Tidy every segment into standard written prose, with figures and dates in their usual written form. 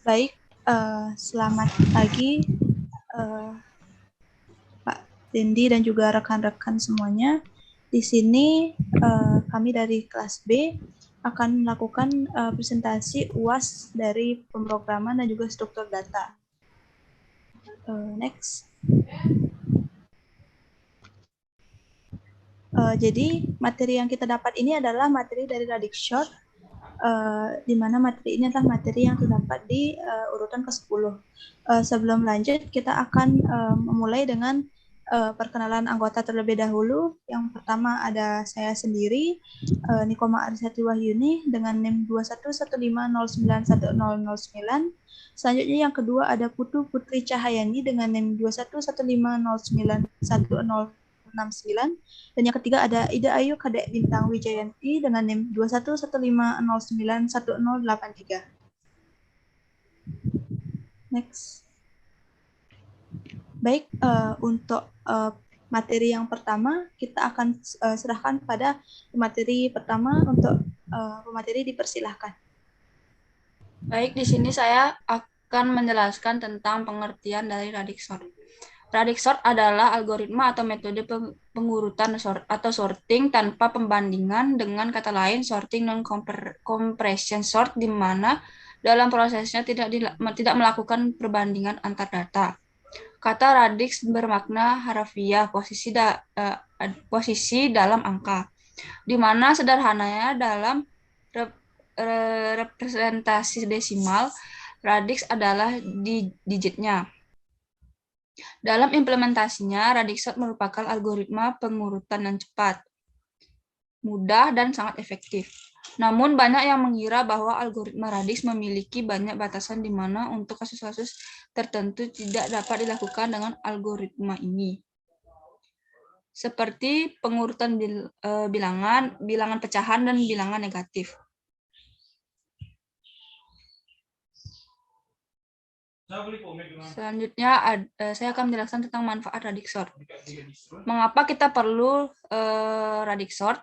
Baik, selamat pagi Pak Dendi dan juga rekan-rekan semuanya. Di sini kami dari kelas B akan melakukan presentasi UAS dari pemrograman dan juga struktur data. Next. Jadi materi yang kita dapat ini adalah materi dari Radixort, di mana materi ini adalah materi yang terdapat di urutan ke-10. Sebelum lanjut, kita akan memulai dengan perkenalan anggota terlebih dahulu. Yang pertama ada saya sendiri, Nikoma Arisati Wahyuni dengan NIM 2115091009. Selanjutnya yang kedua ada Putu Putri Cahayani dengan NIM 2115091069. Dan yang ketiga ada Ida Ayu Kadek Bintang Wijayanti dengan NIM 2115091083. Next. Baik, untuk materi yang pertama kita akan serahkan pada materi pertama. Untuk pemateri dipersilahkan. Baik, di sini saya akan menjelaskan tentang pengertian dari Radixort. Radixort adalah algoritma atau metode pengurutan atau sorting tanpa pembandingan. Dengan kata lain, sorting non-compression sort, di mana dalam prosesnya tidak melakukan perbandingan antar data. Kata radix bermakna harafiah, posisi dalam angka, di mana sederhananya dalam representasi desimal, radix adalah digitnya. Dalam implementasinya, Radixort merupakan algoritma pengurutan yang cepat, mudah, dan sangat efektif. Namun, banyak yang mengira bahwa algoritma Radix memiliki banyak batasan di mana untuk kasus-kasus tertentu tidak dapat dilakukan dengan algoritma ini. Seperti pengurutan bilangan, bilangan pecahan, dan bilangan negatif. Selanjutnya, saya akan menjelaskan tentang manfaat Radixort. Mengapa kita perlu Radixort?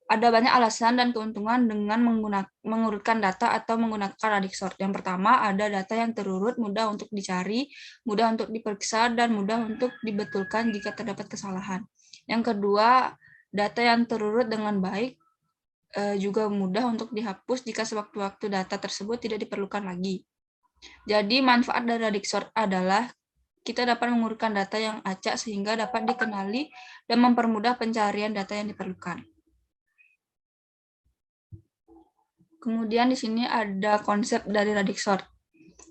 Ada banyak alasan dan keuntungan dengan mengurutkan data atau menggunakan Radixort. Yang pertama, ada data yang terurut, mudah untuk dicari, mudah untuk diperiksa, dan mudah untuk dibetulkan jika terdapat kesalahan. Yang kedua, data yang terurut dengan baik juga mudah untuk dihapus jika sewaktu-waktu data tersebut tidak diperlukan lagi. Jadi manfaat dari Radixort adalah kita dapat mengurutkan data yang acak sehingga dapat dikenali dan mempermudah pencarian data yang diperlukan. Kemudian di sini ada konsep dari Radixort.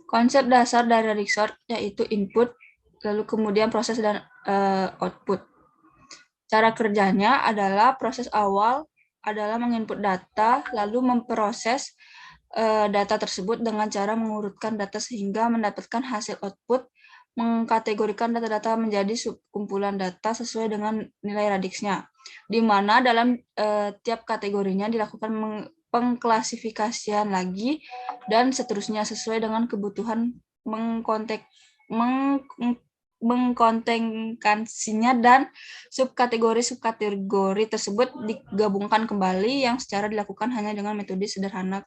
Konsep dasar dari Radixort yaitu input, lalu kemudian proses dan output. Cara kerjanya adalah proses awal adalah menginput data, lalu memproses data tersebut dengan cara mengurutkan data sehingga mendapatkan hasil output, mengkategorikan data-data menjadi subkumpulan data sesuai dengan nilai radixnya, di mana dalam tiap kategorinya dilakukan pengklasifikasian lagi, dan seterusnya sesuai dengan kebutuhan mengkontekkansinya, dan subkategori tersebut digabungkan kembali yang secara dilakukan hanya dengan metode sederhana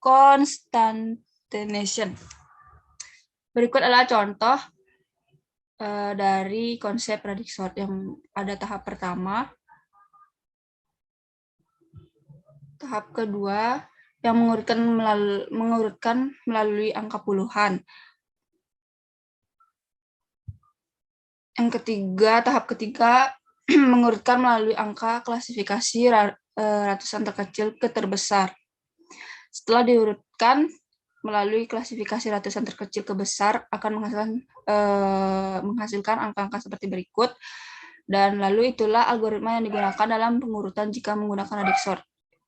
concatenation. Berikut adalah contoh dari konsep Radixort yang ada tahap pertama, tahap kedua yang mengurutkan melalui angka puluhan. Yang ketiga, tahap ketiga mengurutkan melalui angka klasifikasi ratusan terkecil ke terbesar. Setelah diurutkan melalui klasifikasi ratusan terkecil ke besar akan menghasilkan angka-angka seperti berikut, dan lalu itulah algoritma yang digunakan dalam pengurutan jika menggunakan Radixort.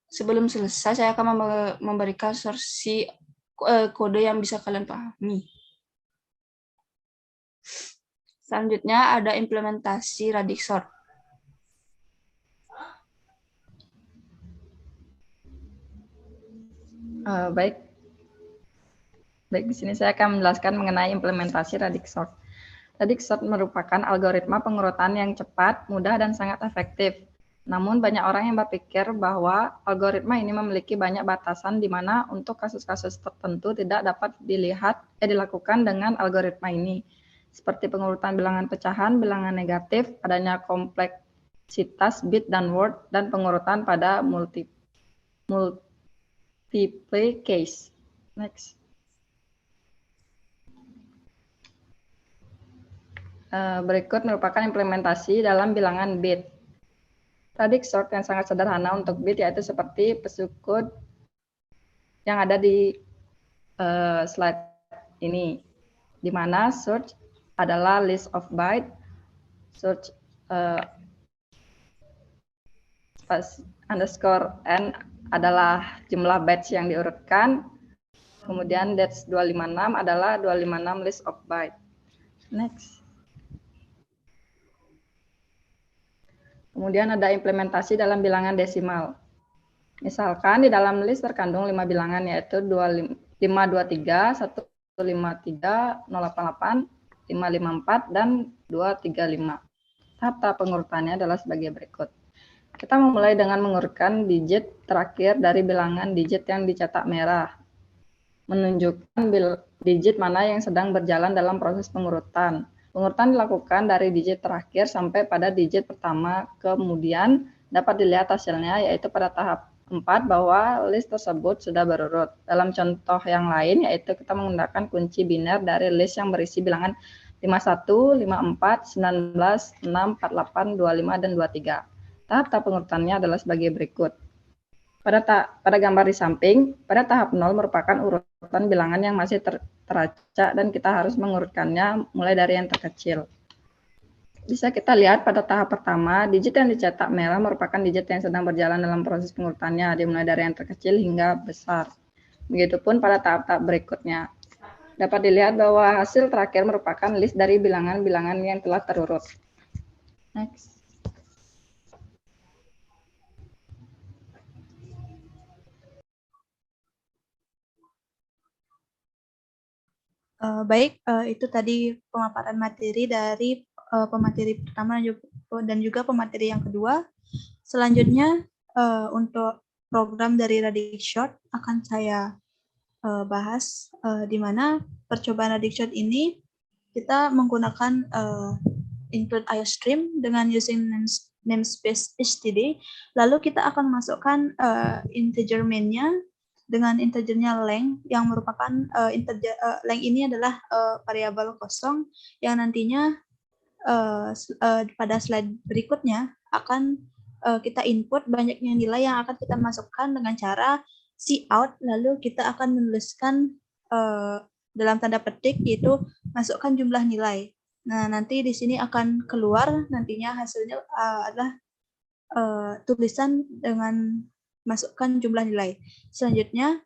Sebelum selesai, saya akan memberikan source kode yang bisa kalian pahami. Selanjutnya ada implementasi Radixort. Baik, di sini saya akan menjelaskan mengenai implementasi Radixort. Radixort merupakan algoritma pengurutan yang cepat, mudah, dan sangat efektif. Namun banyak orang yang berpikir bahwa algoritma ini memiliki banyak batasan di mana untuk kasus-kasus tertentu tidak dapat dilakukan dengan algoritma ini. Seperti pengurutan bilangan pecahan, bilangan negatif, adanya kompleksitas bit dan word, dan pengurutan pada multiple case. Next. Berikut merupakan implementasi dalam bilangan bit. Radix-sort yang sangat sederhana untuk bit yaitu seperti pesukut yang ada di slide ini, di mana search adalah list of byte, search underscore n adalah jumlah bytes yang diurutkan, kemudian that's 256 adalah 256 list of byte. Next. Kemudian ada implementasi dalam bilangan desimal. Misalkan di dalam list terkandung 5 bilangan yaitu 523, 153, 088, 554, dan 235. Tahap pengurutannya adalah sebagai berikut. Kita memulai dengan mengurutkan digit terakhir dari bilangan digit yang dicetak merah, menunjukkan digit mana yang sedang berjalan dalam proses pengurutan. Pengurutan dilakukan dari digit terakhir sampai pada digit pertama, kemudian dapat dilihat hasilnya yaitu pada tahap 4 bahwa list tersebut sudah berurut. Dalam contoh yang lain yaitu kita menggunakan kunci biner dari list yang berisi bilangan 51, 54, 19, 6, 48, 25, dan 23. Tahap pengurutannya adalah sebagai berikut. Pada gambar di samping, pada tahap 0 merupakan urutan bilangan yang masih teracak dan kita harus mengurutkannya mulai dari yang terkecil. Bisa kita lihat pada tahap pertama, digit yang dicetak merah merupakan digit yang sedang berjalan dalam proses pengurutannya, dimulai dari yang terkecil hingga besar. Begitupun pada tahap-tahap berikutnya. Dapat dilihat bahwa hasil terakhir merupakan list dari bilangan-bilangan yang telah terurut. Next. Baik, itu tadi pemaparan materi dari pemateri pertama dan juga pemateri yang kedua. Selanjutnya, untuk program dari Radixsort akan saya bahas, di mana percobaan Radixsort ini kita menggunakan include IOStream dengan using namespace std, lalu kita akan masukkan integer main-nya dengan integernya length yang merupakan length ini adalah variabel kosong yang nantinya pada slide berikutnya akan kita input banyaknya nilai yang akan kita masukkan dengan cara cout, lalu kita akan menuliskan dalam tanda petik yaitu masukkan jumlah nilai. Nah, nanti di sini akan keluar nantinya hasilnya adalah tulisan dengan masukkan jumlah nilai. Selanjutnya,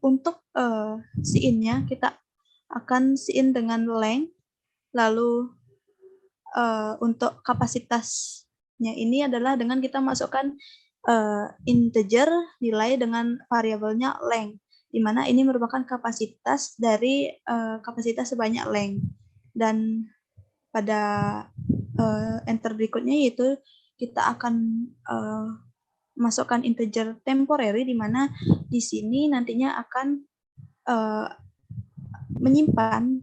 untuk cin-nya kita akan cin dengan length, lalu untuk kapasitasnya ini adalah dengan kita masukkan integer nilai dengan variabelnya length, di mana ini merupakan kapasitas dari kapasitas sebanyak length. Dan pada enter berikutnya yaitu kita akan masukkan integer temporary, di mana di sini nantinya akan menyimpan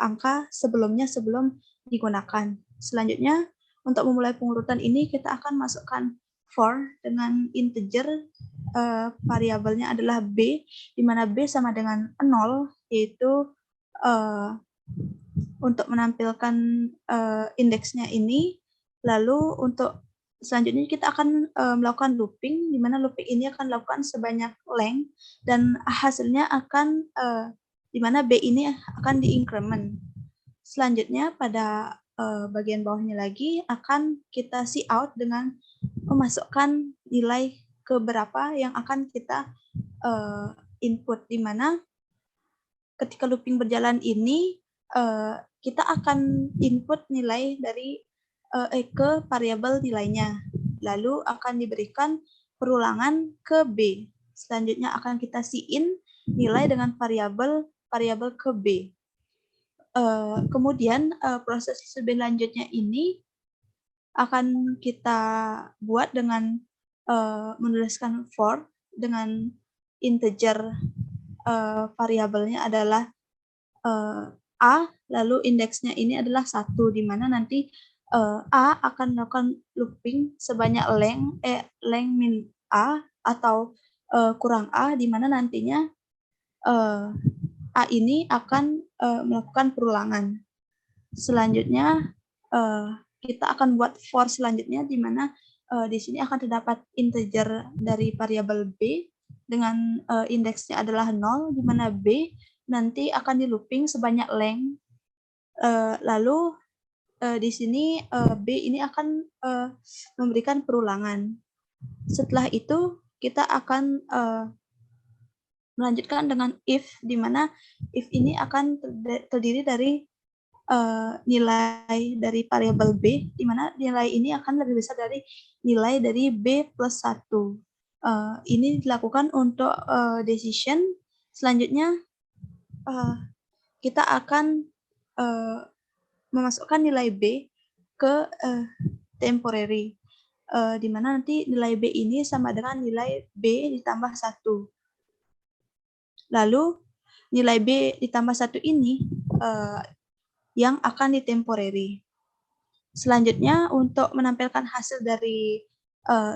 angka sebelumnya sebelum digunakan. Selanjutnya, untuk memulai pengurutan ini kita akan masukkan for dengan integer variabelnya adalah b, di mana b sama dengan 0, yaitu untuk menampilkan indeksnya ini. Lalu untuk selanjutnya kita akan melakukan looping, di mana looping ini akan dilakukan sebanyak length dan hasilnya akan di mana b ini akan di-increment. Selanjutnya pada bagian bawahnya lagi akan kita cout dengan memasukkan nilai keberapa yang akan kita input, di mana ketika looping berjalan ini kita akan input nilai dari ke variabel nilainya, lalu akan diberikan perulangan ke B. Selanjutnya akan kita cin nilai dengan variabel ke B. Kemudian proses selanjutnya ini akan kita buat dengan menuliskan for dengan integer variabelnya adalah A, lalu indeksnya ini adalah 1, di mana nanti A akan melakukan looping sebanyak length min A atau kurang A, di mana nantinya A ini akan melakukan perulangan. Selanjutnya kita akan buat for selanjutnya, di mana di sini akan terdapat integer dari variabel B dengan indeksnya adalah 0, di mana B nanti akan di looping sebanyak length. Lalu di sini B ini akan memberikan perulangan. Setelah itu kita akan melanjutkan dengan if, di mana if ini akan terdiri dari nilai dari variabel B, di mana nilai ini akan lebih besar dari nilai dari B plus 1. Ini dilakukan untuk decision. Selanjutnya kita akan memasukkan nilai B ke temporary, di mana nanti nilai B ini sama dengan nilai B ditambah 1. Lalu nilai B ditambah 1 ini yang akan di temporary. Selanjutnya untuk menampilkan hasil dari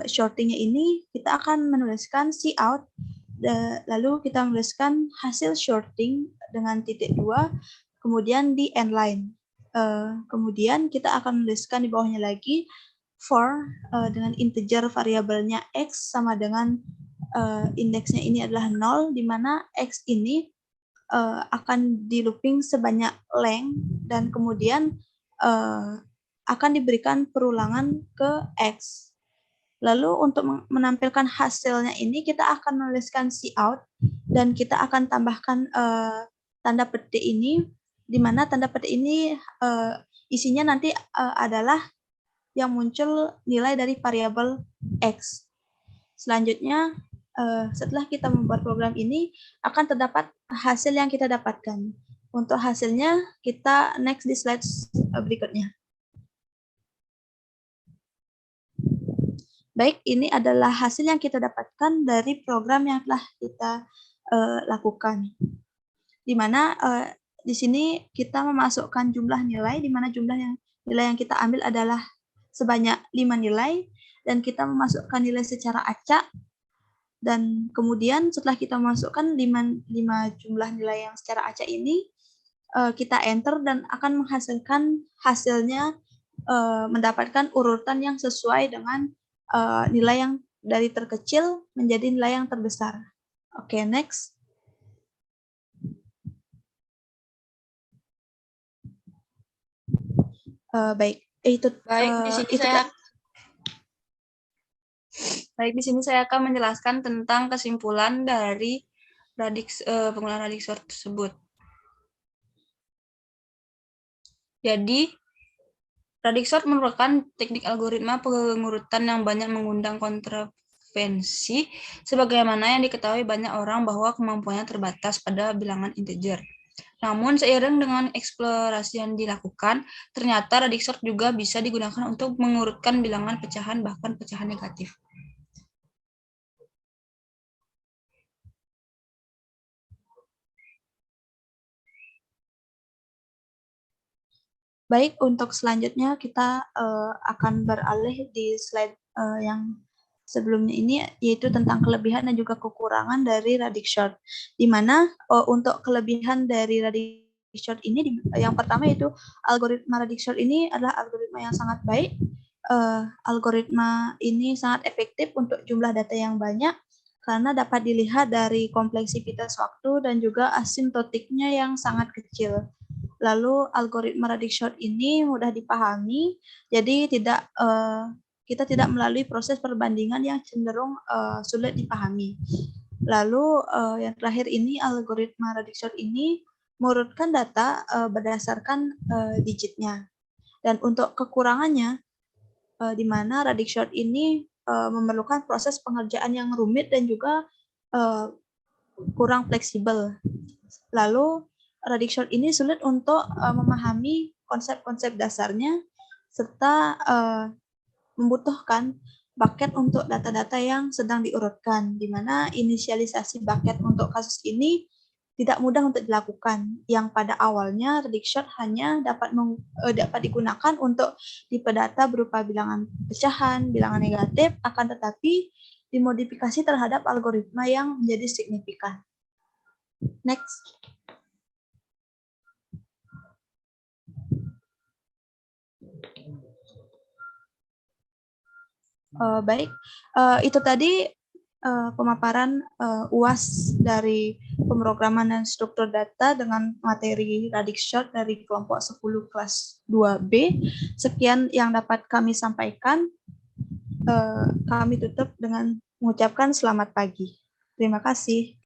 shortingnya ini, kita akan menuliskan cout, lalu kita menuliskan hasil shorting dengan titik 2, kemudian di end line. Kemudian kita akan menuliskan di bawahnya lagi for dengan integer variabelnya x sama dengan indeksnya ini adalah 0, di mana x ini akan di looping sebanyak length, dan kemudian akan diberikan perulangan ke X. Lalu untuk menampilkan hasilnya ini kita akan menuliskan cout, dan kita akan tambahkan tanda petik ini, di mana tanda petik ini isinya nanti adalah yang muncul nilai dari variabel X. Selanjutnya setelah kita membuat program ini, akan terdapat hasil yang kita dapatkan. Untuk hasilnya, kita next di slide berikutnya. Baik, ini adalah hasil yang kita dapatkan dari program yang telah kita lakukan. Di mana di sini kita memasukkan jumlah nilai, di mana nilai yang kita ambil adalah sebanyak 5 nilai, dan kita memasukkan nilai secara acak. Dan kemudian setelah kita masukkan 5 jumlah nilai yang secara acak ini, kita enter dan akan menghasilkan hasilnya mendapatkan urutan yang sesuai dengan nilai yang dari terkecil menjadi nilai yang terbesar. Oke, next. Baik, itu Baik, di sini saya akan menjelaskan tentang kesimpulan dari penggunaan Radixsort tersebut. Jadi, Radixsort merupakan teknik algoritma pengurutan yang banyak mengundang kontroversi, sebagaimana yang diketahui banyak orang bahwa kemampuannya terbatas pada bilangan integer. Namun, seiring dengan eksplorasi yang dilakukan, ternyata Radixsort juga bisa digunakan untuk mengurutkan bilangan pecahan, bahkan pecahan negatif. Baik, untuk selanjutnya kita akan beralih di slide yang sebelumnya ini, yaitu tentang kelebihan dan juga kekurangan dari Radixsort. Di mana untuk kelebihan dari Radixsort ini, yang pertama yaitu algoritma Radixsort ini adalah algoritma yang sangat baik. Algoritma ini sangat efektif untuk jumlah data yang banyak, karena dapat dilihat dari kompleksitas waktu dan juga asimptotiknya yang sangat kecil. Lalu algoritma Radixsort ini mudah dipahami, jadi kita tidak melalui proses perbandingan yang cenderung sulit dipahami. Lalu yang terakhir ini, algoritma Radixsort ini mengurutkan data berdasarkan digitnya. Dan untuk kekurangannya, di mana Radixsort ini memerlukan proses pengerjaan yang rumit dan juga kurang fleksibel. Lalu Radixsort ini sulit untuk memahami konsep-konsep dasarnya, serta membutuhkan bucket untuk data-data yang sedang diurutkan, di mana inisialisasi bucket untuk kasus ini tidak mudah untuk dilakukan, yang pada awalnya Reddickshot hanya dapat digunakan untuk tipe data berupa bilangan pecahan, bilangan negatif, akan tetapi dimodifikasi terhadap algoritma yang menjadi signifikan. Next. Baik, itu tadi pemaparan UAS dari pemrograman dan struktur data dengan materi Reddickshot dari kelompok 10 kelas 2B. Sekian yang dapat kami sampaikan. Kami tutup dengan mengucapkan selamat pagi. Terima kasih.